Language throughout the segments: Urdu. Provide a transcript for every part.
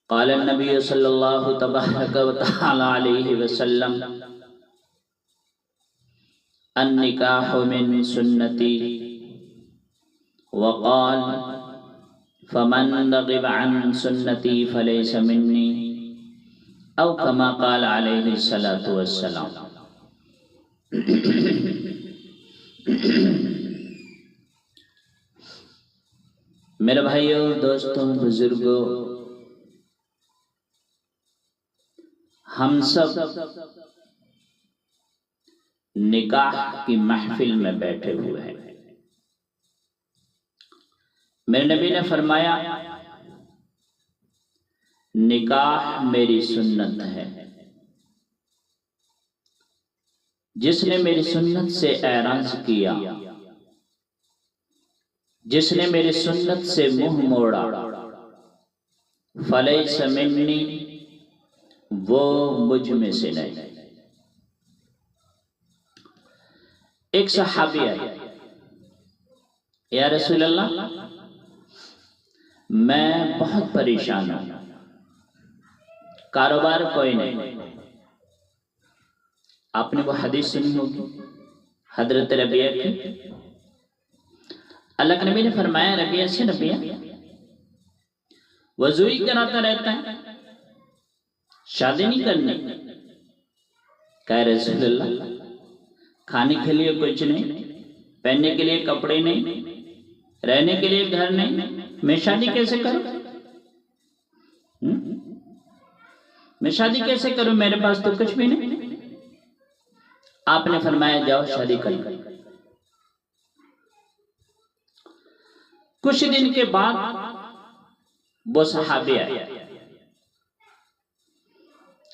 قال النبی صلی اللہ تبارک و تعالی علیہ وسلم النکاح من سنتی وقال فمن رغب عن سنتی فلیس منی او کما قال علیہ الصلاۃ والسلام۔ میرے بھائیوں، دوستوں، بزرگوں، ہم سب نکاح کی محفل میں بیٹھے ہوئے ہیں۔ میرے نبی نے فرمایا نکاح میری سنت ہے، جس نے میری سنت سے اعراض کیا، جس نے میری سنت سے منہ موڑا، فلیس منی، وہ مجھ میں سے نہیں۔ ایک صحابی آئے، یا رسول اللہ میں بہت پریشان ہوں، کاروبار کوئی نہیں۔ آپ نے وہ حدیث سنی ہوگی حضرت ربیعہ کی۔ اللہ کے نبی نے فرمایا ربیعہ سے، ربیعہ وضو ہی کراتا رہتا ہے، شادی نہیں کرنی؟ کہہ رسول اللہ کھانے کے لیے کچھ نہیں، پہننے کے لیے کپڑے نہیں، رہنے کے لیے گھر نہیں، میں شادی کیسے کروں؟ میں شادی کیسے کروں؟ میرے پاس تو کچھ بھی نہیں۔ آپ نے فرمایا جاؤ شادی کر لو۔ کچھ دن کے بعد وہ صحابی آئے،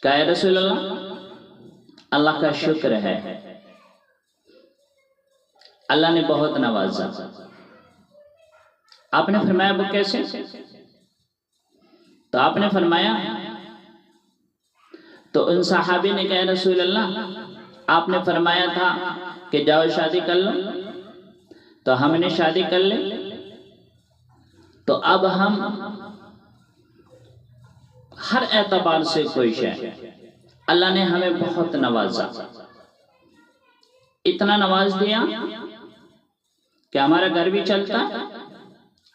کہا رسول اللہ کا شکر ہے، اللہ نے بہت نوازا۔ آپ نے فرمایا وہ کیسے؟ تو آپ نے فرمایا، تو ان صحابی نے کہا رسول اللہ آپ نے فرمایا تھا کہ جاؤ شادی کر لو، تو ہم نے شادی کر لی، تو اب ہم ہر اعتبار سے خوش ہیں، اللہ نے ہمیں بہت نوازا، اتنا نواز دیا کہ ہمارا گھر بھی چلتا ہے،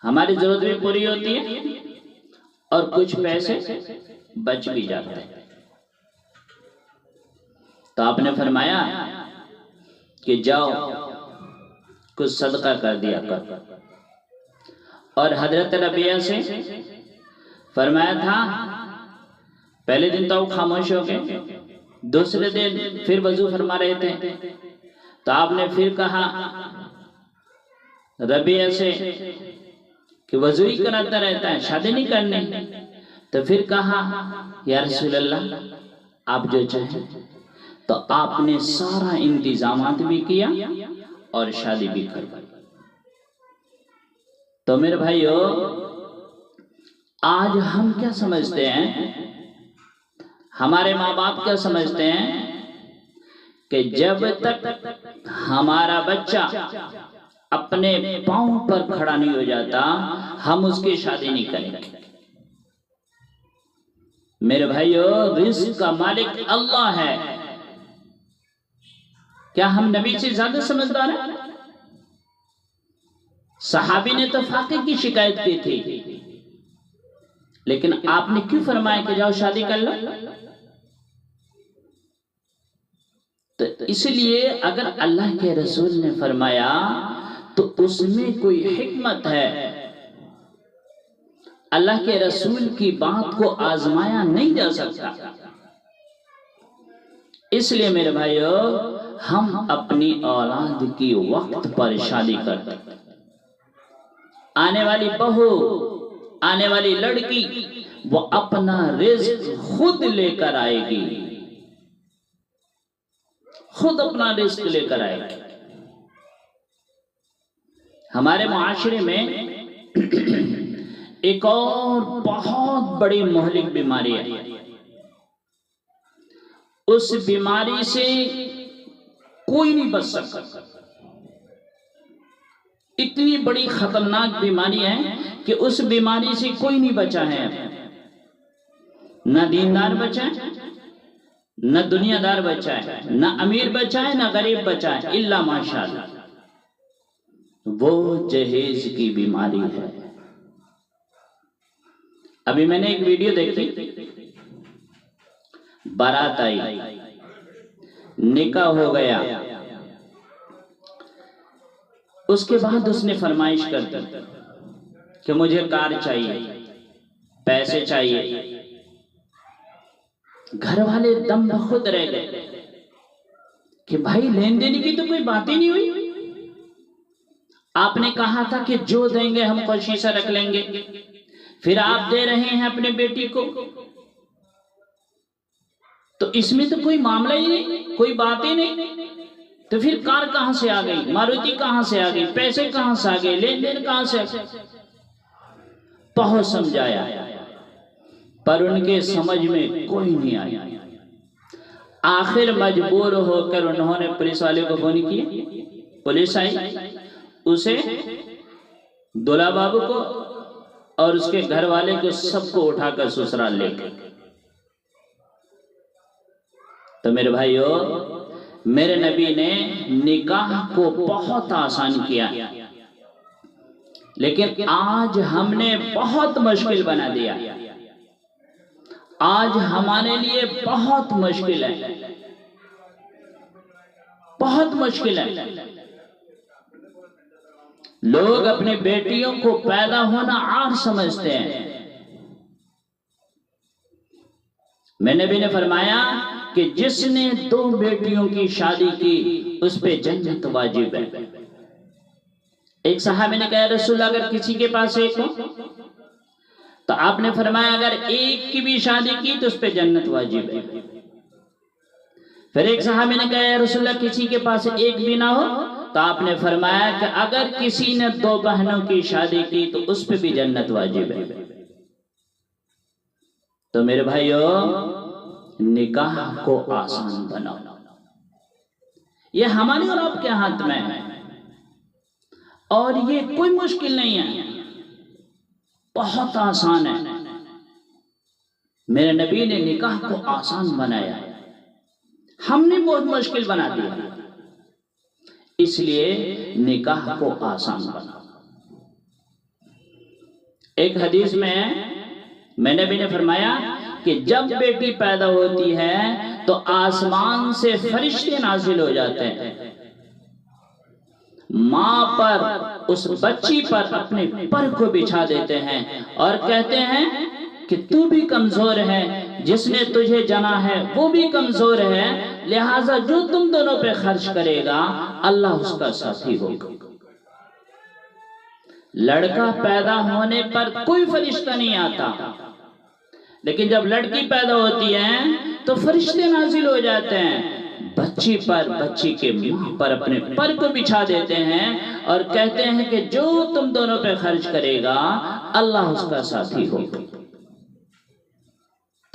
ہماری ضرورت بھی پوری ہوتی ہے، اور کچھ پیسے بچ بھی جاتے ہیں۔ تو آپ نے فرمایا کہ جاؤ کچھ صدقہ کر دیا کر، اور حضرت ربیعہ سے فرمایا تھا پہلے دن تو وہ خاموش ہو گئے، دوسرے دن پھر وضو فرما رہے تھے، تو آپ نے پھر کہا ربیعہ سے کہ وضو ہی کراتا رہتا ہے، شادی نہیں کرنی؟ تو پھر کہا یا رسول اللہ آپ جو چاہیں۔ تو آپ نے سارا انتظامات بھی کیا اور شادی بھی کروائی۔ تو میرے بھائیو، آج ہم کیا سمجھتے ہیں، ہمارے ماں باپ کیا سمجھتے ہیں کہ جب تک ہمارا بچہ اپنے پاؤں پر کھڑا نہیں ہو جاتا ہم اس کی شادی نہیں کریں گے۔ میرے بھائیو، رزق کا مالک اللہ ہے، کیا ہم نبی سے زیادہ سمجھدار ہیں؟ صحابی نے تو فاقے کی شکایت کی تھی، لیکن آپ نے کیوں فرمایا کہ جاؤ شادی کر لو؟ تو اس لیے اگر اللہ کے رسول نے فرمایا تو اس میں کوئی حکمت ہے۔ اللہ کے رسول کی بات کو آزمایا نہیں جا سکتا۔ اس لیے میرے بھائیو، ہم اپنی اولاد کی وقت پر شادی کرتے، آنے والی بہو، آنے والی لڑکی، وہ اپنا رزق خود لے کر آئے گی، خود اپنا رزق لے کر آئے گی۔ ہمارے معاشرے میں ایک اور بہت بڑی مہلک بیماری ہے، اس بیماری سے کوئی نہیں بچ سکتا، اتنی بڑی خطرناک بیماری ہے کہ اس بیماری سے کوئی نہیں بچا ہے۔ نہ دیندار بچائے نہ دنیا دار بچائے، نہ امیر بچائے نہ غریب بچائے، الا ماشاءاللہ وہ جہیز کی بیماری ہے۔ ابھی میں نے ایک ویڈیو دیکھی، بارات آئی، نکاح ہو گیا، اس کے بعد اس نے فرمائش کر دی کہ مجھے کار چاہیے، پیسے چاہیے۔ گھر والے دم بخود رہ گئے کہ بھائی لین دین کی تو کوئی بات ہی نہیں ہوئی، آپ نے کہا تھا کہ جو دیں گے ہم خوشی سے رکھ لیں گے، پھر آپ دے رہے ہیں اپنے بیٹی کو، تو اس میں تو کوئی معاملہ ہی نہیں، کوئی بات ہی نہیں، تو پھر کار کہاں سے آ گئی، ماروتی کہاں سے آ گئی، پیسے کہاں سے آ گئے، لین دین کہاں سے آ گئے؟ بہت سمجھایا پر ان کے سمجھ میں کوئی نہیں آیا۔ آخر مجبور ہو کر انہوں نے پولیس والے کو فون کیا، پولیس آئی، اسے دولہا بابو کو اور اس کے گھر والے کو سب کو اٹھا کر سسرال لے گئے۔ تو میرے بھائیو، میرے نبی نے نکاح کو بہت آسان کیا، لیکن آج ہم نے بہت مشکل بنا دیا، آج ہمارے لیے بہت مشکل ہے، بہت مشکل ہے۔ لوگ اپنی بیٹیوں کو پیدا ہونا عار سمجھتے ہیں۔ میں نبی نے فرمایا کہ جس نے 2 بیٹیوں کی شادی کی اس پہ جنت واجب ہے۔ ایک صحابی نے کہا رسول اللہ اگر کسی کے پاس ایک ہو، تو آپ نے فرمایا اگر ایک کی بھی شادی کی تو اس پہ جنت واجب ہے۔ پھر ایک صحابی نے کہا یا رسول اللہ کسی کے پاس ایک بھی نہ ہو، تو آپ نے فرمایا کہ اگر کسی نے 2 بہنوں کی شادی کی تو اس پہ بھی جنت واجب ہے۔ تو میرے بھائیو، نکاح کو آسان بناؤ، یہ ہمارے اور آپ کے ہاتھ میں ہے، اور یہ کوئی مشکل نہیں ہے، بہت آسان ہے۔ میرے نبی نے نکاح کو آسان بنایا، ہم نے بہت مشکل بنا دیا، اس لیے نکاح کو آسان بنا۔ ایک حدیث میں نبی نے فرمایا کہ جب بیٹی پیدا ہوتی ہے تو آسمان سے فرشتے نازل ہو جاتے ہیں، ماں پر، اس بچی پر اپنے پر کو بچھا دیتے ہیں اور کہتے ہیں کہ تو بھی کمزور ہے، جس نے تجھے جنا ہے وہ بھی کمزور ہے، لہٰذا جو تم دونوں پہ خرچ کرے گا اللہ اس کا ساتھی ہوگا۔ لڑکا پیدا ہونے پر کوئی فرشتہ نہیں آتا، لیکن جب لڑکی پیدا ہوتی ہے تو فرشتے نازل ہو جاتے ہیں، بچی پر، بچی کے ماں پر اپنے پر کو بچھا دیتے ہیں اور کہتے ہیں کہ جو تم دونوں پہ خرچ کرے گا اللہ اس کا ساتھی ہوگا۔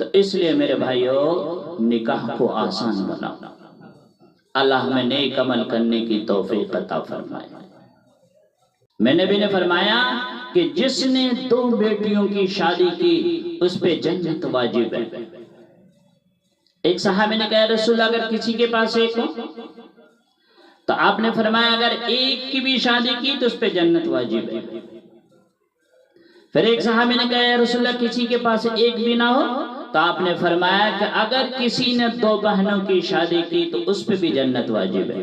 تو اس لیے میرے بھائیو، نکاح کو آسان بناؤ، اللہ ہمیں نیک عمل کرنے کی توفیق عطا فرمائے۔ میں نبی نے فرمایا کہ جس نے 2 بیٹیوں کی شادی کی اس پہ جنت واجب ہے۔ ایک صحابی نے کہا رسول اللہ اگر کسی کے پاس ایک ہو، تو آپ نے فرمایا اگر ایک کی بھی شادی کی تو اس پہ جنت واجب ہے۔ پھر ایک صحابی نے کہا یا رسول اللہ کسی کے پاس ایک بھی نہ ہو، تو آپ نے فرمایا کہ اگر کسی نے 2 بہنوں کی شادی کی تو اس پہ بھی جنت واجب ہے۔